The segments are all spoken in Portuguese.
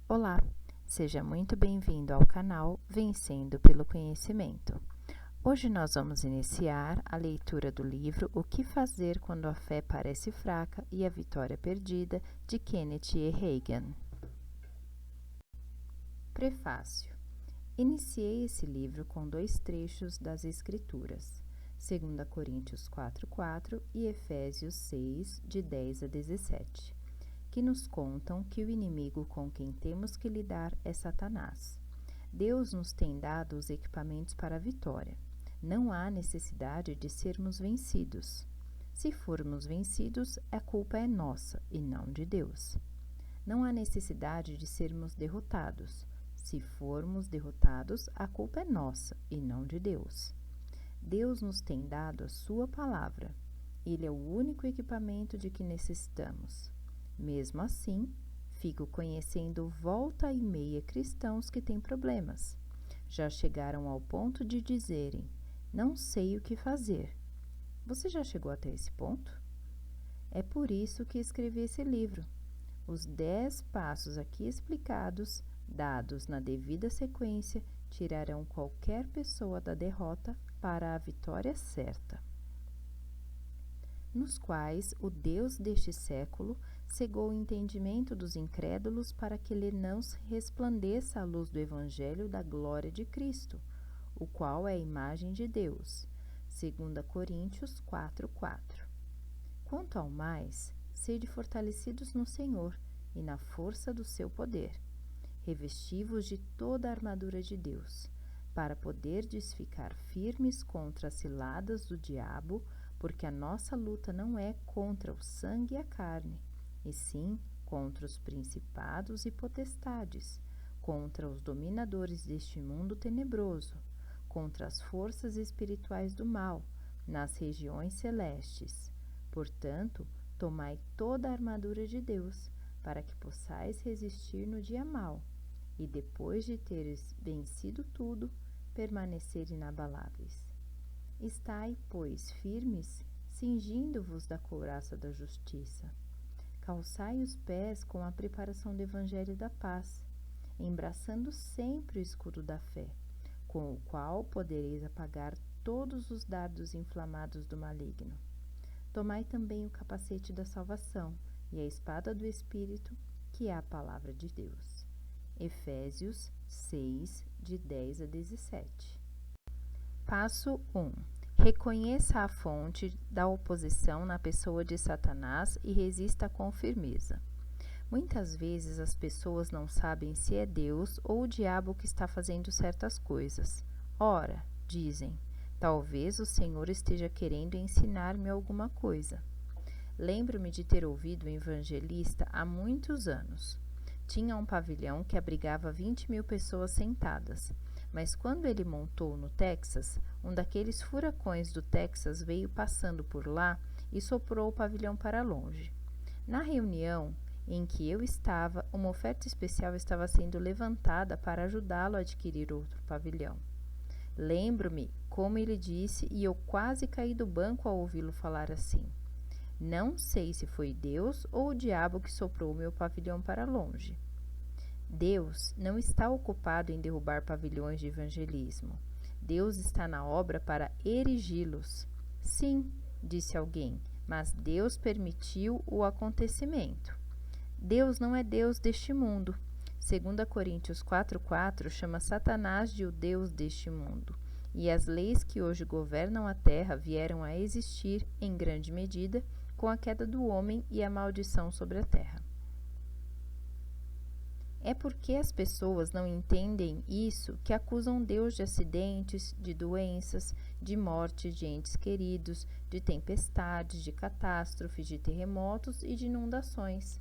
Olá, seja muito bem-vindo ao canal Vencendo pelo Conhecimento. Hoje nós vamos iniciar a leitura do livro O que fazer quando a fé parece fraca e a vitória perdida, de Kenneth E. Hagin. Prefácio. Iniciei esse livro com 2 trechos das Escrituras, 2 Coríntios 4:4 e Efésios 6, de 10 a 17. Que nos contam que o inimigo com quem temos que lidar é Satanás. Deus nos tem dado os equipamentos para a vitória. Não há necessidade de sermos vencidos. Se formos vencidos, a culpa é nossa e não de Deus. Não há necessidade de sermos derrotados. Se formos derrotados, a culpa é nossa e não de Deus. Deus nos tem dado a sua palavra. Ele é o único equipamento de que necessitamos. Mesmo assim, fico conhecendo volta e meia cristãos que têm problemas. Já chegaram ao ponto de dizerem: não sei o que fazer. Você já chegou até esse ponto? É por isso que escrevi esse livro. Os 10 passos aqui explicados, dados na devida sequência, tirarão qualquer pessoa da derrota para a vitória certa. Nos quais o Deus deste século cegou o entendimento dos incrédulos para que lhe não resplandeça a luz do Evangelho da glória de Cristo, o qual é a imagem de Deus. 2 Coríntios 4:4. Quanto ao mais, sede fortalecidos no Senhor e na força do seu poder. Revesti-vos de toda a armadura de Deus, para poderdes ficar firmes contra as ciladas do diabo, porque a nossa luta não é contra o sangue e a carne, e sim contra os principados e potestades, contra os dominadores deste mundo tenebroso, contra as forças espirituais do mal, nas regiões celestes. Portanto, tomai toda a armadura de Deus, para que possais resistir no dia mau, e depois de teres vencido tudo, permanecer inabaláveis. Estai, pois, firmes, cingindo-vos da couraça da justiça. Calçai os pés com a preparação do Evangelho da paz, embraçando sempre o escudo da fé, com o qual podereis apagar todos os dardos inflamados do maligno. Tomai também o capacete da salvação e a espada do Espírito, que é a palavra de Deus. Efésios 6, de 10 a 17. Passo 1. Reconheça a fonte da oposição na pessoa de Satanás e resista com firmeza. Muitas vezes as pessoas não sabem se é Deus ou o diabo que está fazendo certas coisas. Ora, dizem, talvez o Senhor esteja querendo ensinar-me alguma coisa. Lembro-me de ter ouvido um evangelista há muitos anos. Tinha um pavilhão que abrigava 20.000 pessoas sentadas, mas quando ele montou no Texas, um daqueles furacões do Texas veio passando por lá e soprou o pavilhão para longe. Na reunião em que eu estava, uma oferta especial estava sendo levantada para ajudá-lo a adquirir outro pavilhão. Lembro-me como ele disse e eu quase caí do banco ao ouvi-lo falar assim. Não sei se foi Deus ou o diabo que soprou o meu pavilhão para longe. Deus não está ocupado em derrubar pavilhões de evangelismo. Deus está na obra para erigi-los. Sim, disse alguém, mas Deus permitiu o acontecimento. Deus não é Deus deste mundo. 2 Coríntios 4:4 chama Satanás de o Deus deste mundo. E as leis que hoje governam a terra vieram a existir, em grande medida, com a queda do homem e a maldição sobre a terra. É porque as pessoas não entendem isso que acusam Deus de acidentes, de doenças, de mortes de entes queridos, de tempestades, de catástrofes, de terremotos e de inundações.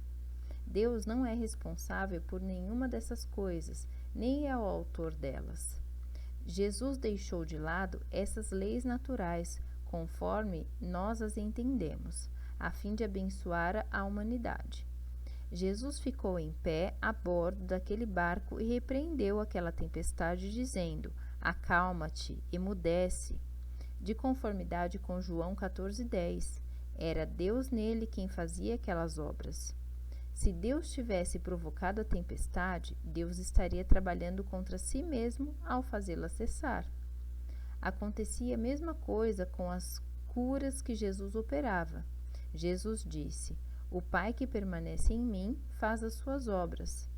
Deus não é responsável por nenhuma dessas coisas, nem é o autor delas. Jesus deixou de lado essas leis naturais, conforme nós as entendemos, a fim de abençoar a humanidade. Jesus ficou em pé a bordo daquele barco e repreendeu aquela tempestade, dizendo: acalma-te, emudece. De conformidade com João 14:10, era Deus nele quem fazia aquelas obras. Se Deus tivesse provocado a tempestade, Deus estaria trabalhando contra si mesmo ao fazê-la cessar. Acontecia a mesma coisa com as curas que Jesus operava. Jesus disse: "O Pai que permanece em mim faz as suas obras."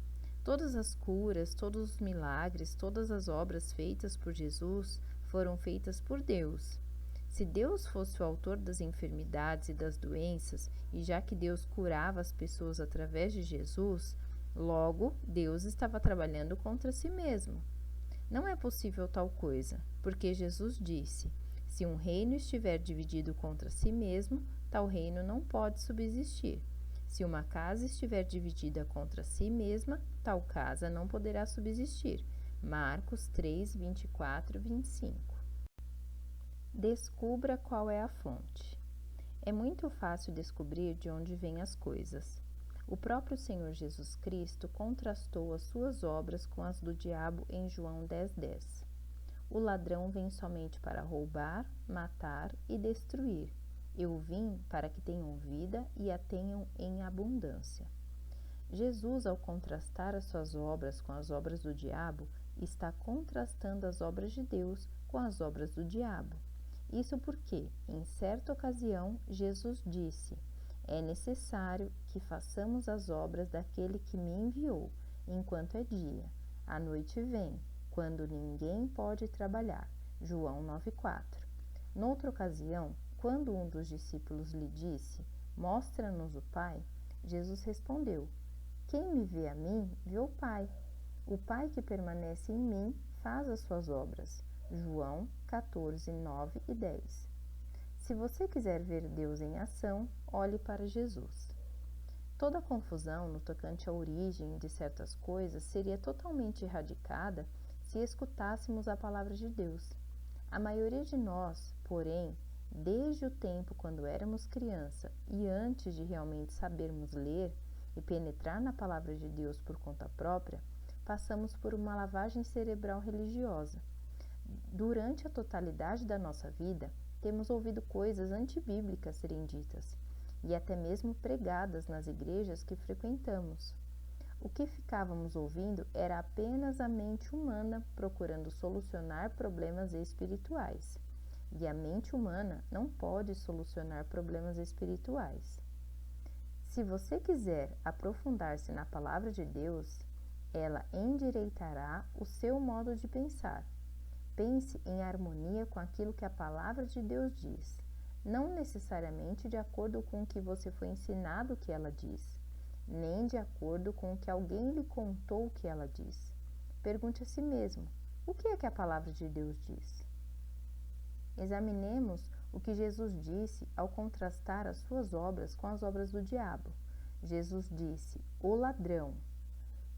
Todas as curas, todos os milagres, todas as obras feitas por Jesus foram feitas por Deus. Se Deus fosse o autor das enfermidades e das doenças, e já que Deus curava as pessoas através de Jesus, logo Deus estava trabalhando contra si mesmo. Não é possível tal coisa, porque Jesus disse: "Se um reino estiver dividido contra si mesmo, tal reino não pode subsistir. Se uma casa estiver dividida contra si mesma, tal casa não poderá subsistir." Marcos 3, 24 e 25. Descubra qual é a fonte. É muito fácil descobrir de onde vêm as coisas. O próprio Senhor Jesus Cristo contrastou as suas obras com as do diabo em João 10:10. O ladrão vem somente para roubar, matar e destruir. Eu vim para que tenham vida e a tenham em abundância. Jesus, ao contrastar as suas obras com as obras do diabo, está contrastando as obras de Deus com as obras do diabo. Isso porque, em certa ocasião, Jesus disse: "É necessário que façamos as obras daquele que me enviou, enquanto é dia. A noite vem, quando ninguém pode trabalhar." João 9:4. Noutra ocasião, quando um dos discípulos lhe disse: "Mostra-nos o Pai", Jesus respondeu: "Quem me vê a mim, vê o Pai. O Pai que permanece em mim faz as suas obras." João 14, 9 e 10. Se você quiser ver Deus em ação, olhe para Jesus. Toda a confusão no tocante à origem de certas coisas seria totalmente erradicada se escutássemos a palavra de Deus. A maioria de nós, porém, desde o tempo quando éramos criança e antes de realmente sabermos ler e penetrar na palavra de Deus por conta própria, passamos por uma lavagem cerebral religiosa. Durante a totalidade da nossa vida, temos ouvido coisas antibíblicas serem ditas e até mesmo pregadas nas igrejas que frequentamos. O que ficávamos ouvindo era apenas a mente humana procurando solucionar problemas espirituais. E a mente humana não pode solucionar problemas espirituais. Se você quiser aprofundar-se na palavra de Deus, ela endireitará o seu modo de pensar. Pense em harmonia com aquilo que a palavra de Deus diz, não necessariamente de acordo com o que você foi ensinado que ela diz, nem de acordo com o que alguém lhe contou que ela diz. Pergunte a si mesmo: o que é que a palavra de Deus diz? Examinemos o que Jesus disse ao contrastar as suas obras com as obras do diabo. Jesus disse: "O ladrão."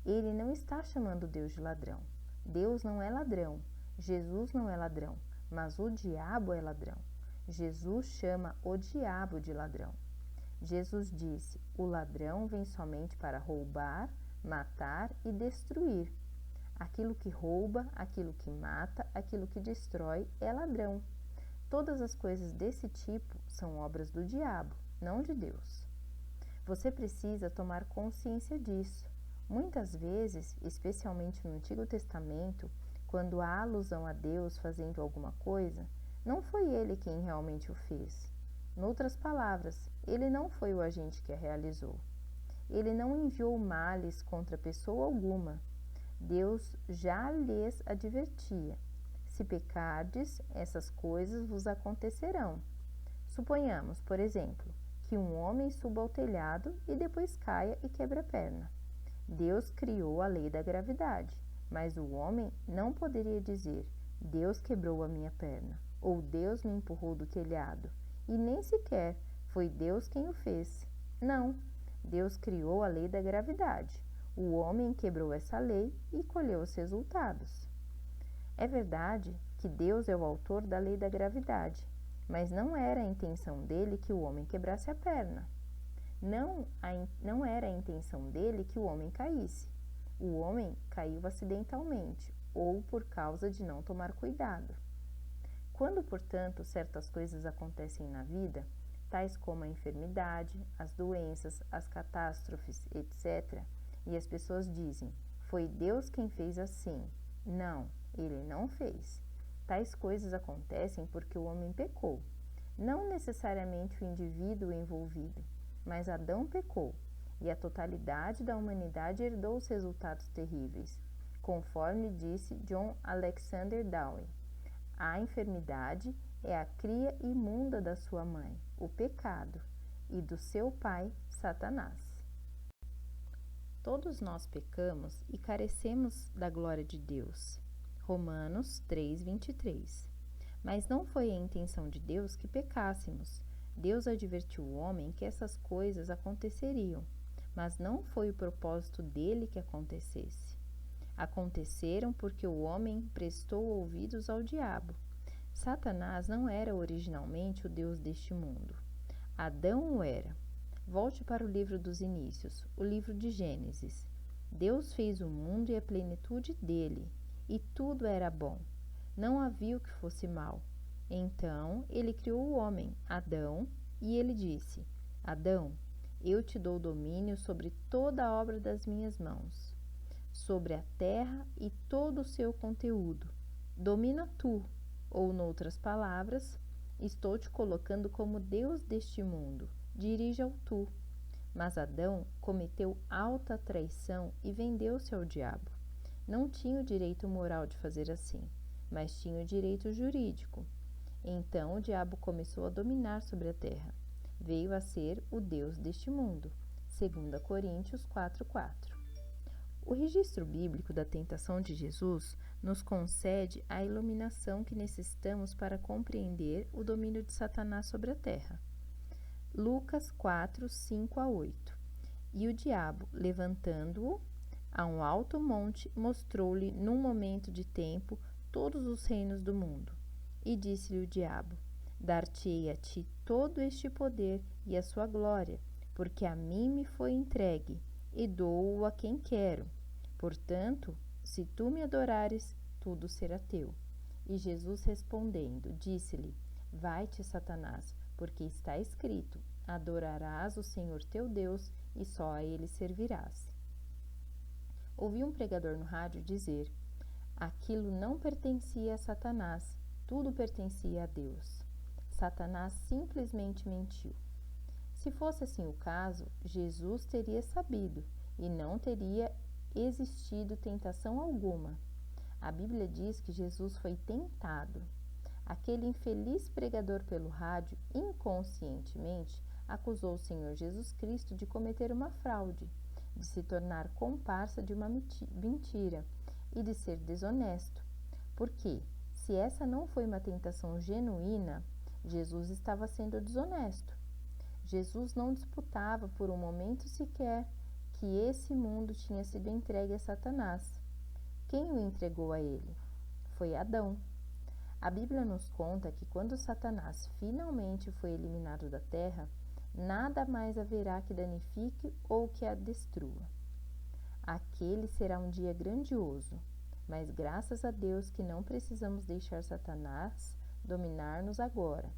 Ele não está chamando Deus de ladrão. Deus não é ladrão. Jesus não é ladrão, mas o diabo é ladrão. Jesus chama o diabo de ladrão. Jesus disse: "O ladrão vem somente para roubar, matar e destruir." Aquilo que rouba, aquilo que mata, aquilo que destrói é ladrão. Todas as coisas desse tipo são obras do diabo, não de Deus. Você precisa tomar consciência disso. Muitas vezes, especialmente no Antigo Testamento, quando há alusão a Deus fazendo alguma coisa, não foi ele quem realmente o fez. Noutras palavras, ele não foi o agente que a realizou. Ele não enviou males contra pessoa alguma. Deus já lhes advertia: "Se pecardes, essas coisas vos acontecerão." Suponhamos, por exemplo, que um homem suba ao telhado e depois caia e quebre a perna. Deus criou a lei da gravidade, mas o homem não poderia dizer: "Deus quebrou a minha perna", ou "Deus me empurrou do telhado", e nem sequer "Foi Deus quem o fez." Não, Deus criou a lei da gravidade. O homem quebrou essa lei e colheu os resultados. É verdade que Deus é o autor da lei da gravidade, mas não era a intenção dele que o homem quebrasse a perna. Não era a intenção dele que o homem caísse. O homem caiu acidentalmente ou por causa de não tomar cuidado. Quando, portanto, certas coisas acontecem na vida, tais como a enfermidade, as doenças, as catástrofes, etc. E as pessoas dizem: foi Deus quem fez assim. Não, ele não fez. Tais coisas acontecem porque o homem pecou. Não necessariamente o indivíduo envolvido, mas Adão pecou, e a totalidade da humanidade herdou os resultados terríveis, conforme disse John Alexander Dowie. A enfermidade é a cria imunda da sua mãe, o pecado, e do seu pai, Satanás. Todos nós pecamos e carecemos da glória de Deus. Romanos 3:23. Mas não foi a intenção de Deus que pecássemos. Deus advertiu o homem que essas coisas aconteceriam, mas não foi o propósito dele que acontecesse. Aconteceram porque o homem prestou ouvidos ao diabo. Satanás não era originalmente o Deus deste mundo. Adão o era. Volte para o livro dos inícios, o livro de Gênesis. Deus fez o mundo e a plenitude dele, e tudo era bom. Não havia o que fosse mal. Então ele criou o homem, Adão, e ele disse: Adão, eu te dou domínio sobre toda a obra das minhas mãos, sobre a terra e todo o seu conteúdo. Domina tu, ou, noutras palavras, estou te colocando como Deus deste mundo. Dirija-o tu. Mas Adão cometeu alta traição e vendeu-se ao diabo. Não tinha o direito moral de fazer assim, mas tinha o direito jurídico. Então o diabo começou a dominar sobre a terra. Veio a ser o Deus deste mundo. 2 Coríntios 4:4. O registro bíblico da tentação de Jesus nos concede a iluminação que necessitamos para compreender o domínio de Satanás sobre a terra. Lucas 4:5-8. E o diabo, levantando-o a um alto monte, mostrou-lhe num momento de tempo todos os reinos do mundo. E disse-lhe o diabo: Dar-te-ei a ti todo este poder e a sua glória, porque a mim me foi entregue, e dou-o a quem quero. Portanto, se tu me adorares, tudo será teu. E Jesus respondendo, disse-lhe: Vai-te, Satanás, porque está escrito: Adorarás o Senhor teu Deus e só a ele servirás. Ouvi um pregador no rádio dizer: aquilo não pertencia a Satanás, tudo pertencia a Deus. Satanás simplesmente mentiu. Se fosse assim o caso, Jesus teria sabido e não teria existido tentação alguma. A Bíblia diz que Jesus foi tentado. Aquele infeliz pregador pelo rádio, inconscientemente, acusou o Senhor Jesus Cristo de cometer uma fraude, de se tornar comparsa de uma mentira e de ser desonesto. Porque, se essa não foi uma tentação genuína, Jesus estava sendo desonesto. Jesus não disputava por um momento sequer que esse mundo tinha sido entregue a Satanás. Quem o entregou a ele? Foi Adão. A Bíblia nos conta que quando Satanás finalmente foi eliminado da terra, nada mais haverá que danifique ou que a destrua. Aquele será um dia grandioso, mas graças a Deus que não precisamos deixar Satanás dominar-nos agora.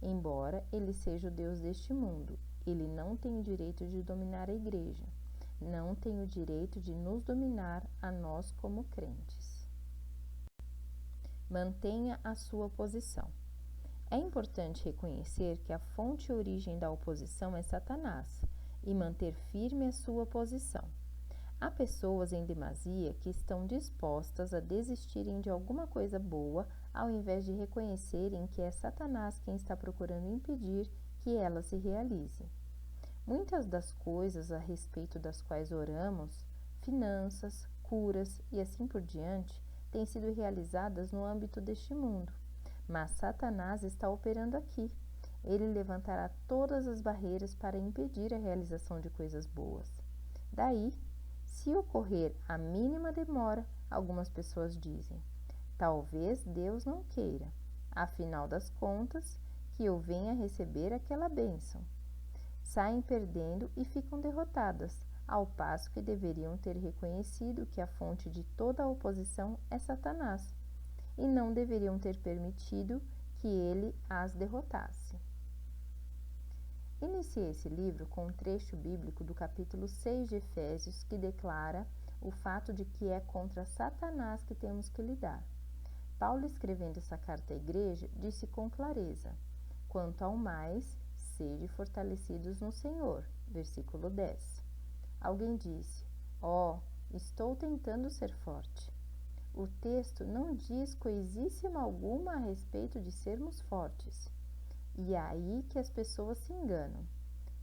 Embora ele seja o Deus deste mundo, ele não tem o direito de dominar a igreja, não tem o direito de nos dominar a nós como crentes. Mantenha a sua posição. É importante reconhecer que a fonte e origem da oposição é Satanás e manter firme a sua posição. Há pessoas em demasia que estão dispostas a desistirem de alguma coisa boa ao invés de reconhecerem que é Satanás quem está procurando impedir que ela se realize. Muitas das coisas a respeito das quais oramos, finanças, curas e assim por diante, têm sido realizadas no âmbito deste mundo. Mas Satanás está operando aqui. Ele levantará todas as barreiras para impedir a realização de coisas boas. Daí, se ocorrer a mínima demora, algumas pessoas dizem: talvez Deus não queira, afinal das contas, que eu venha receber aquela bênção. Saem perdendo e ficam derrotadas, ao passo que deveriam ter reconhecido que a fonte de toda a oposição é Satanás, e não deveriam ter permitido que ele as derrotasse. Iniciei esse livro com um trecho bíblico do capítulo 6 de Efésios que declara o fato de que é contra Satanás que temos que lidar. Paulo, escrevendo essa carta à igreja, disse com clareza: quanto ao mais, sede fortalecidos no Senhor. Versículo 10. Alguém disse: estou tentando ser forte. O texto não diz coisíssima alguma a respeito de sermos fortes. E é aí que as pessoas se enganam.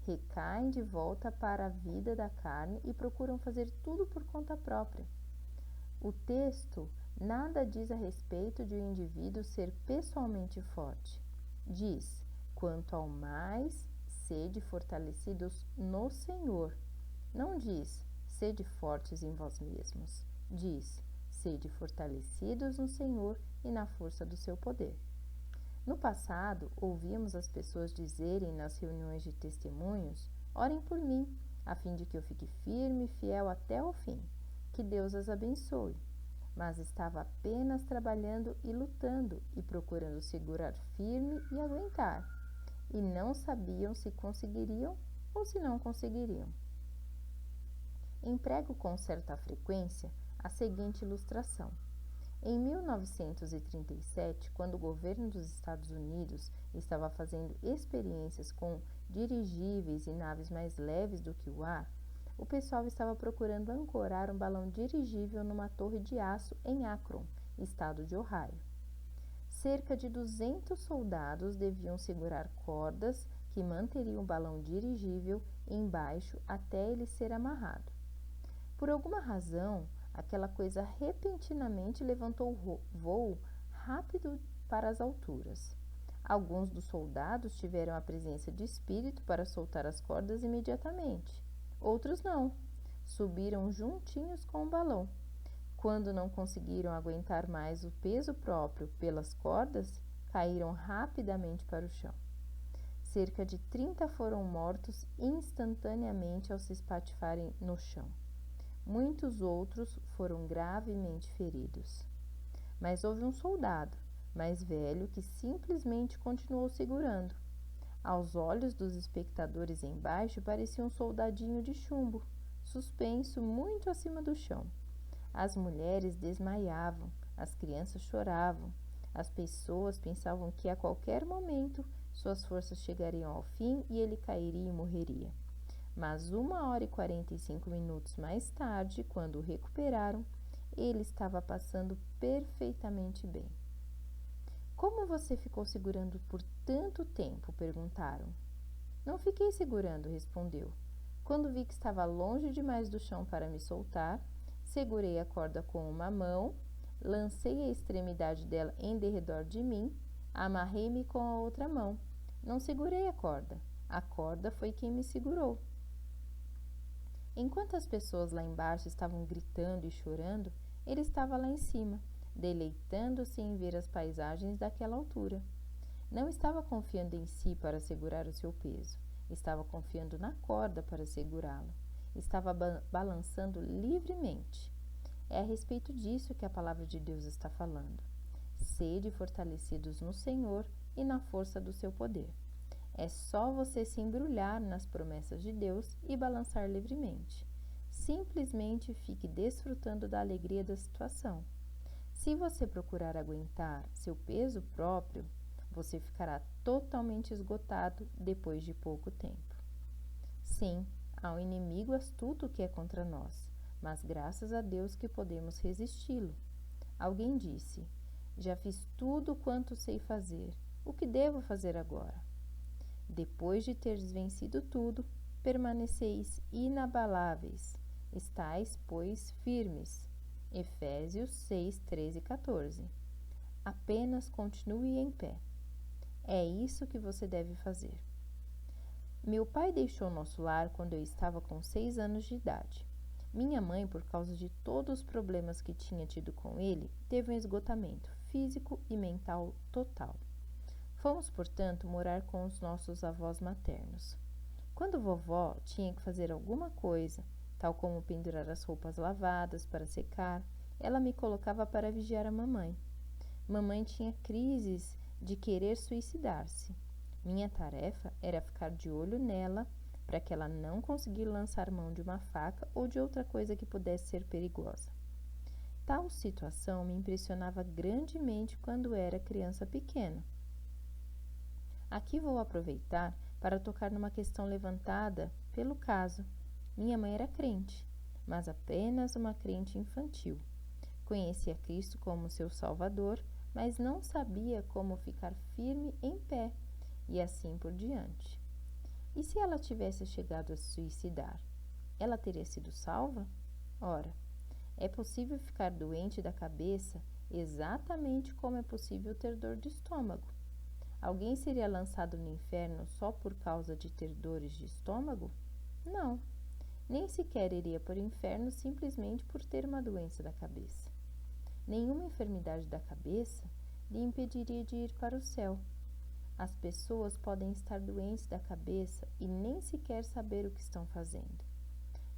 Recaem de volta para a vida da carne e procuram fazer tudo por conta própria. O texto nada diz a respeito de um indivíduo ser pessoalmente forte. Diz: quanto ao mais, sede fortalecidos no Senhor. Não diz: sede fortes em vós mesmos. Diz: sede fortalecidos no Senhor e na força do seu poder. No passado, ouvíamos as pessoas dizerem nas reuniões de testemunhos: orem por mim, a fim de que eu fique firme e fiel até o fim. Que Deus as abençoe. Mas estava apenas trabalhando e lutando e procurando segurar firme e aguentar. E não sabiam se conseguiriam ou se não conseguiriam. Emprego com certa frequência a seguinte ilustração. Em 1937, quando o governo dos Estados Unidos estava fazendo experiências com dirigíveis e naves mais leves do que o ar, o pessoal estava procurando ancorar um balão dirigível numa torre de aço em Akron, estado de Ohio. Cerca de 200 soldados deviam segurar cordas que manteriam o balão dirigível embaixo até ele ser amarrado. Por alguma razão, aquela coisa repentinamente levantou voo rápido para as alturas. Alguns dos soldados tiveram a presença de espírito para soltar as cordas imediatamente. Outros não. Subiram juntinhos com o balão. Quando não conseguiram aguentar mais o peso próprio pelas cordas, caíram rapidamente para o chão. Cerca de 30 foram mortos instantaneamente ao se espatifarem no chão. Muitos outros foram gravemente feridos. Mas houve um soldado, mais velho, que simplesmente continuou segurando. Aos olhos dos espectadores embaixo, parecia um soldadinho de chumbo, suspenso muito acima do chão. As mulheres desmaiavam, as crianças choravam, as pessoas pensavam que a qualquer momento suas forças chegariam ao fim e ele cairia e morreria. Mas 1h45 mais tarde, quando o recuperaram, ele estava passando perfeitamente bem. Como você ficou segurando por tanto tempo? Perguntaram. Não fiquei segurando, respondeu. Quando vi que estava longe demais do chão para me soltar, segurei a corda com uma mão, lancei a extremidade dela em derredor de mim, amarrei-me com a outra mão. Não segurei a corda foi quem me segurou. Enquanto as pessoas lá embaixo estavam gritando e chorando, ele estava lá em cima, deleitando-se em ver as paisagens daquela altura. Não estava confiando em si para segurar o seu peso, estava confiando na corda para segurá-la. Estava balançando livremente. É a respeito disso que a palavra de Deus está falando. Sede fortalecidos no Senhor e na força do seu poder. É só você se embrulhar nas promessas de Deus e balançar livremente. Simplesmente fique desfrutando da alegria da situação. Se você procurar aguentar seu peso próprio, você ficará totalmente esgotado depois de pouco tempo. Sim, há um inimigo astuto que é contra nós, mas graças a Deus que podemos resisti-lo. Alguém disse: já fiz tudo quanto sei fazer. O que devo fazer agora? Depois de teres vencido tudo, permaneceis inabaláveis. Estais, pois, firmes. Efésios 6, 13 e 14. Apenas continue em pé. É isso que você deve fazer. Meu pai deixou nosso lar quando eu estava com 6 anos de idade. Minha mãe, por causa de todos os problemas que tinha tido com ele, teve um esgotamento físico e mental total. Fomos, portanto, morar com os nossos avós maternos. Quando vovó tinha que fazer alguma coisa, tal como pendurar as roupas lavadas para secar, ela me colocava para vigiar a mamãe. Mamãe tinha crises de querer suicidar-se. Minha tarefa era ficar de olho nela para que ela não conseguisse lançar mão de uma faca ou de outra coisa que pudesse ser perigosa. Tal situação me impressionava grandemente quando era criança pequena. Aqui vou aproveitar para tocar numa questão levantada pelo caso. Minha mãe era crente, mas apenas uma crente infantil. Conhecia Cristo como seu Salvador, mas não sabia como ficar firme em pé, e assim por diante. E se ela tivesse chegado a se suicidar, ela teria sido salva? Ora, é possível ficar doente da cabeça exatamente como é possível ter dor de estômago. Alguém seria lançado no inferno só por causa de ter dores de estômago? Não. Nem sequer iria para o inferno simplesmente por ter uma doença da cabeça. Nenhuma enfermidade da cabeça lhe impediria de ir para o céu. As pessoas podem estar doentes da cabeça e nem sequer saber o que estão fazendo.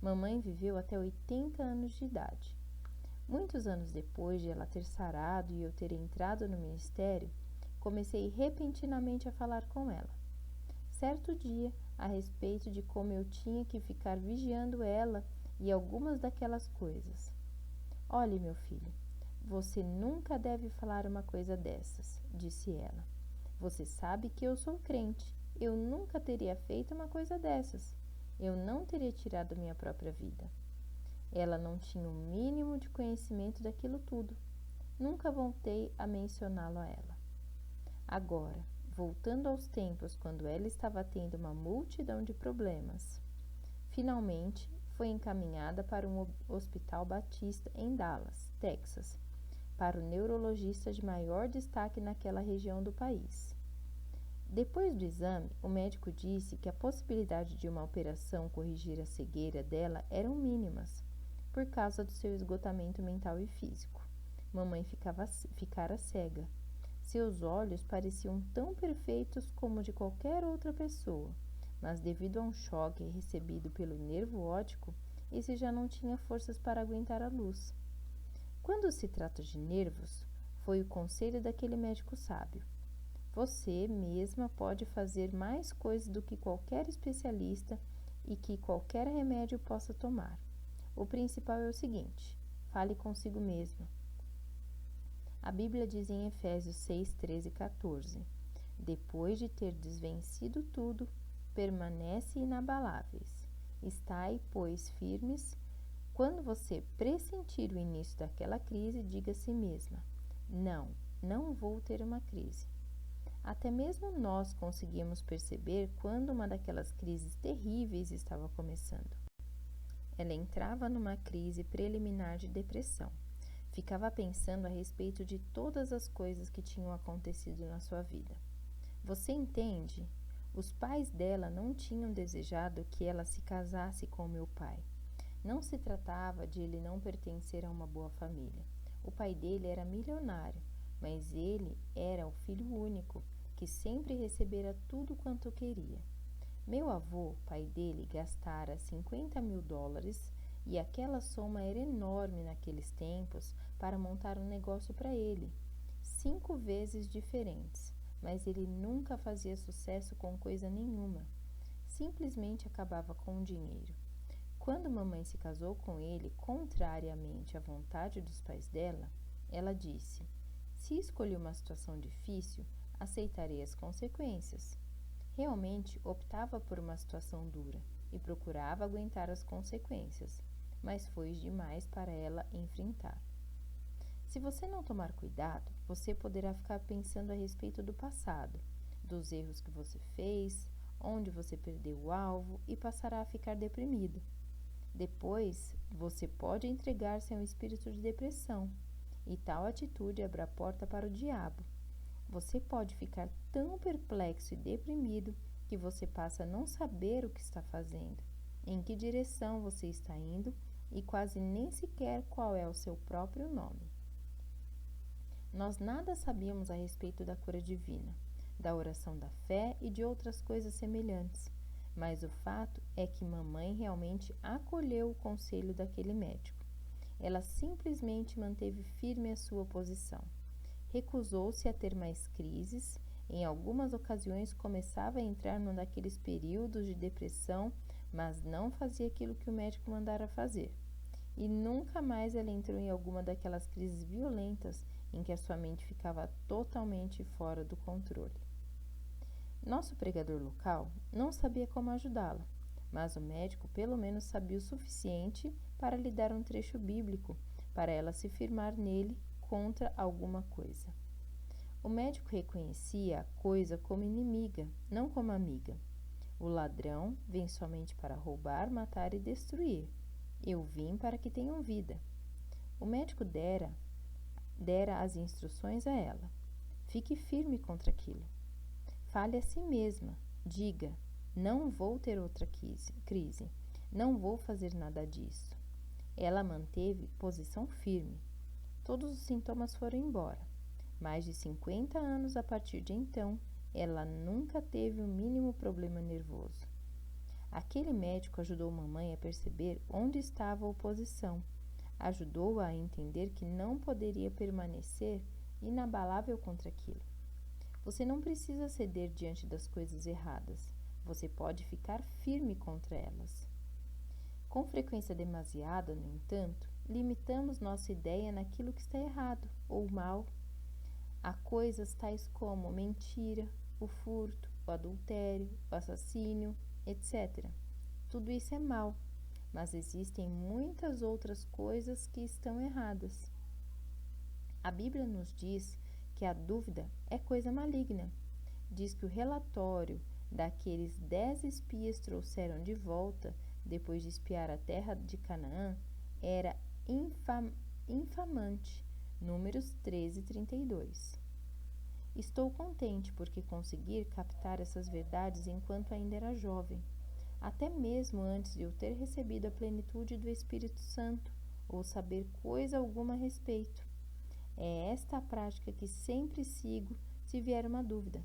Mamãe viveu até 80 anos de idade. Muitos anos depois de ela ter sarado e eu ter entrado no ministério, comecei repentinamente a falar com ela. Certo dia, a respeito de como eu tinha que ficar vigiando ela e algumas daquelas coisas. Olhe, meu filho, você nunca deve falar uma coisa dessas, disse ela. Você sabe que eu sou crente. Eu nunca teria feito uma coisa dessas. Eu não teria tirado minha própria vida. Ela não tinha o mínimo de conhecimento daquilo tudo. Nunca voltei a mencioná-lo a ela. Agora, voltando aos tempos quando ela estava tendo uma multidão de problemas, finalmente foi encaminhada para um hospital batista em Dallas, Texas, para o neurologista de maior destaque naquela região do país. Depois do exame, o médico disse que a possibilidade de uma operação corrigir a cegueira dela eram mínimas, por causa do seu esgotamento mental e físico. Mamãe ficara cega. Seus olhos pareciam tão perfeitos como de qualquer outra pessoa, mas devido a um choque recebido pelo nervo óptico, esse já não tinha forças para aguentar a luz. Quando se trata de nervos, foi o conselho daquele médico sábio. Você mesma pode fazer mais coisas do que qualquer especialista e que qualquer remédio possa tomar. O principal é o seguinte: fale consigo mesma. A Bíblia diz em Efésios 6, 13 e 14: Depois de ter desvencido tudo, permanece inabaláveis. Estai, pois, firmes. Quando você pressentir o início daquela crise, diga a si mesma: não vou ter uma crise. Até mesmo nós conseguimos perceber quando uma daquelas crises terríveis estava começando. Ela entrava numa crise preliminar de depressão. Ficava pensando a respeito de todas as coisas que tinham acontecido na sua vida. Você entende? Os pais dela não tinham desejado que ela se casasse com meu pai. Não se tratava de ele não pertencer a uma boa família. O pai dele era milionário, mas ele era o filho único, que sempre recebera tudo quanto queria. Meu avô, pai dele, gastara $50.000 e aquela soma era enorme naqueles tempos para montar um negócio para ele, 5 vezes diferentes, mas ele nunca fazia sucesso com coisa nenhuma. Simplesmente acabava com o dinheiro. Quando mamãe se casou com ele, contrariamente à vontade dos pais dela, ela disse: se escolhi uma situação difícil, aceitarei as consequências. Realmente optava por uma situação dura e procurava aguentar as consequências, mas foi demais para ela enfrentar. Se você não tomar cuidado, você poderá ficar pensando a respeito do passado, dos erros que você fez, onde você perdeu o alvo e passará a ficar deprimido. Depois, você pode entregar-se a um espírito de depressão, e tal atitude abre a porta para o diabo. Você pode ficar tão perplexo e deprimido que você passa a não saber o que está fazendo, em que direção você está indo e quase nem sequer qual é o seu próprio nome. Nós nada sabíamos a respeito da cura divina, da oração da fé e de outras coisas semelhantes, mas o fato é que mamãe realmente acolheu o conselho daquele médico. Ela simplesmente manteve firme a sua posição. Recusou-se a ter mais crises Em algumas ocasiões começava a entrar num daqueles períodos de depressão, mas não fazia aquilo que o médico mandara fazer. E nunca mais ela entrou em alguma daquelas crises violentas em que a sua mente ficava totalmente fora do controle. Nosso pregador local não sabia como ajudá-la, mas o médico pelo menos sabia o suficiente para lhe dar um trecho bíblico para ela se firmar nele contra alguma coisa. O médico reconhecia a coisa como inimiga, não como amiga. O ladrão vem somente para roubar, matar e destruir. Eu vim para que tenham vida. O médico dera as instruções a ela. Fique firme contra aquilo. Fale a si mesma. Diga, não vou ter outra crise. Não vou fazer nada disso. Ela manteve posição firme. Todos os sintomas foram embora. Mais de 50 anos a partir de então, ela nunca teve o mínimo problema nervoso. Aquele médico ajudou mamãe a perceber onde estava a oposição. Ajudou-a a entender que não poderia permanecer inabalável contra aquilo. Você não precisa ceder diante das coisas erradas. Você pode ficar firme contra elas. Com frequência demasiada, no entanto, limitamos nossa ideia naquilo que está errado ou mal. Há coisas tais como mentira, o furto, o adultério, o assassínio, etc. Tudo isso é mal, mas existem muitas outras coisas que estão erradas. A Bíblia nos diz que a dúvida é coisa maligna. Diz que o relatório daqueles 10 espias trouxeram de volta, depois de espiar a terra de Canaã, era infamante. Números 13:32. Estou contente porque consegui captar essas verdades enquanto ainda era jovem, até mesmo antes de eu ter recebido a plenitude do Espírito Santo ou saber coisa alguma a respeito. É esta a prática que sempre sigo se vier uma dúvida.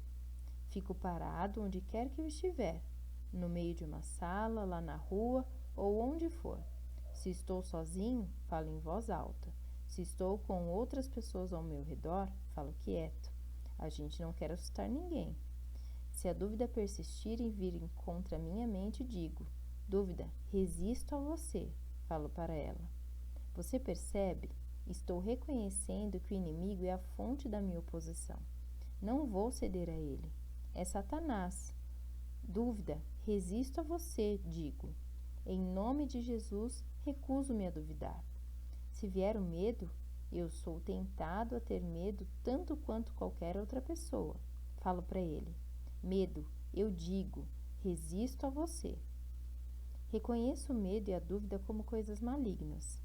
Fico parado onde quer que eu estiver, no meio de uma sala, lá na rua ou onde for. Se estou sozinho, falo em voz alta. Se estou com outras pessoas ao meu redor, falo quieto. A gente não quer assustar ninguém. Se a dúvida persistir em vir contra a minha mente, digo: dúvida, resisto a você, falo para ela. Você percebe? Estou reconhecendo que o inimigo é a fonte da minha oposição. Não vou ceder a ele. É Satanás. Dúvida, resisto a você, digo. Em nome de Jesus, recuso-me a duvidar. Se vier o medo, eu sou tentado a ter medo tanto quanto qualquer outra pessoa. Falo para ele: medo, eu digo, resisto a você. Reconheço o medo e a dúvida como coisas malignas.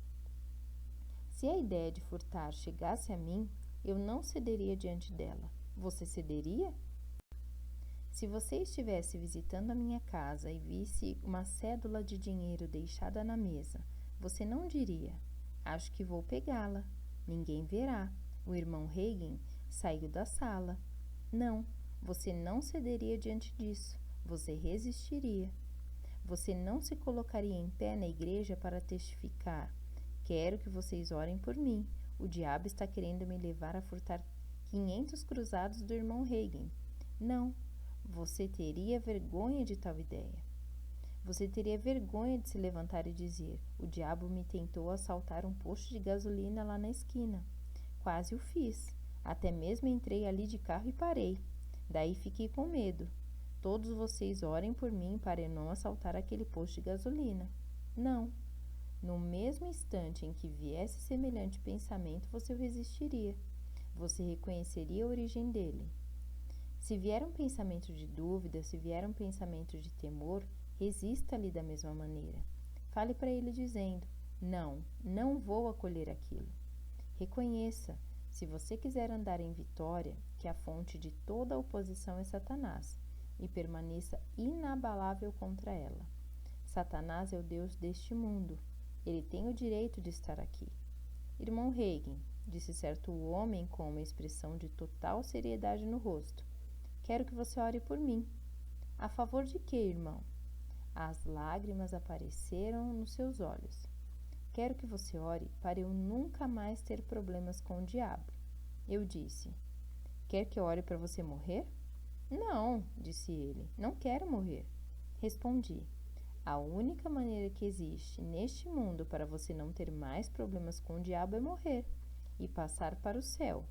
Se a ideia de furtar chegasse a mim, eu não cederia diante dela. Você cederia? Se você estivesse visitando a minha casa e visse uma cédula de dinheiro deixada na mesa, você não diria: acho que vou pegá-la. Ninguém verá. O irmão Reagan saiu da sala. Não, você não cederia diante disso. Você resistiria. Você não se colocaria em pé na igreja para testificar: quero que vocês orem por mim. O diabo está querendo me levar a furtar 500 cruzados do irmão Reagan. Não, você teria vergonha de tal ideia. Você teria vergonha de se levantar e dizer: o diabo me tentou assaltar um posto de gasolina lá na esquina. Quase o fiz. Até mesmo entrei ali de carro e parei. Daí fiquei com medo. Todos vocês orem por mim para eu não assaltar aquele posto de gasolina. Não. No mesmo instante em que viesse semelhante pensamento, você o resistiria. Você reconheceria a origem dele. Se vier um pensamento de dúvida, se vier um pensamento de temor, resista-lhe da mesma maneira. Fale para ele dizendo: não, não vou acolher aquilo. Reconheça, se você quiser andar em vitória, que a fonte de toda a oposição é Satanás, e permaneça inabalável contra ela. Satanás é o Deus deste mundo. Ele tem o direito de estar aqui. Irmão Reagan, disse certo homem com uma expressão de total seriedade no rosto, quero que você ore por mim. A favor de quê, irmão? As lágrimas apareceram nos seus olhos. Quero que você ore para eu nunca mais ter problemas com o diabo. Eu disse: quer que eu ore para você morrer? Não, disse ele, não quero morrer. Respondi: a única maneira que existe neste mundo para você não ter mais problemas com o diabo é morrer e passar para o céu.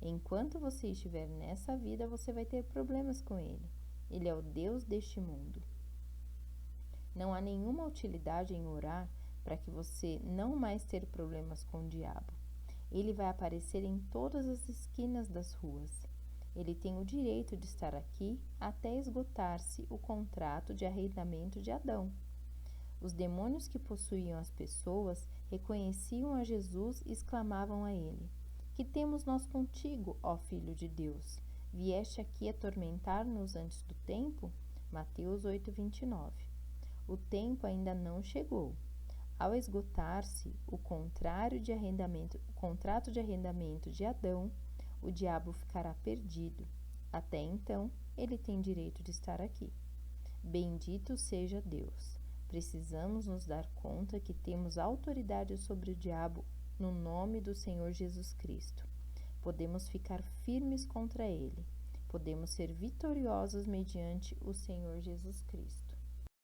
Enquanto você estiver nessa vida, você vai ter problemas com ele. Ele é o Deus deste mundo. Não há nenhuma utilidade em orar para que você não mais ter problemas com o diabo. Ele vai aparecer em todas as esquinas das ruas. Ele tem o direito de estar aqui até esgotar-se o contrato de arrendamento de Adão. Os demônios que possuíam as pessoas reconheciam a Jesus e exclamavam a ele: que temos nós contigo, ó Filho de Deus? Vieste aqui atormentar-nos antes do tempo? Mateus 8:29. O tempo ainda não chegou. Ao esgotar-se o contrato de arrendamento de Adão, o diabo ficará perdido. Até então, ele tem direito de estar aqui. Bendito seja Deus. Precisamos nos dar conta que temos autoridade sobre o diabo no nome do Senhor Jesus Cristo. Podemos ficar firmes contra ele. Podemos ser vitoriosos mediante o Senhor Jesus Cristo.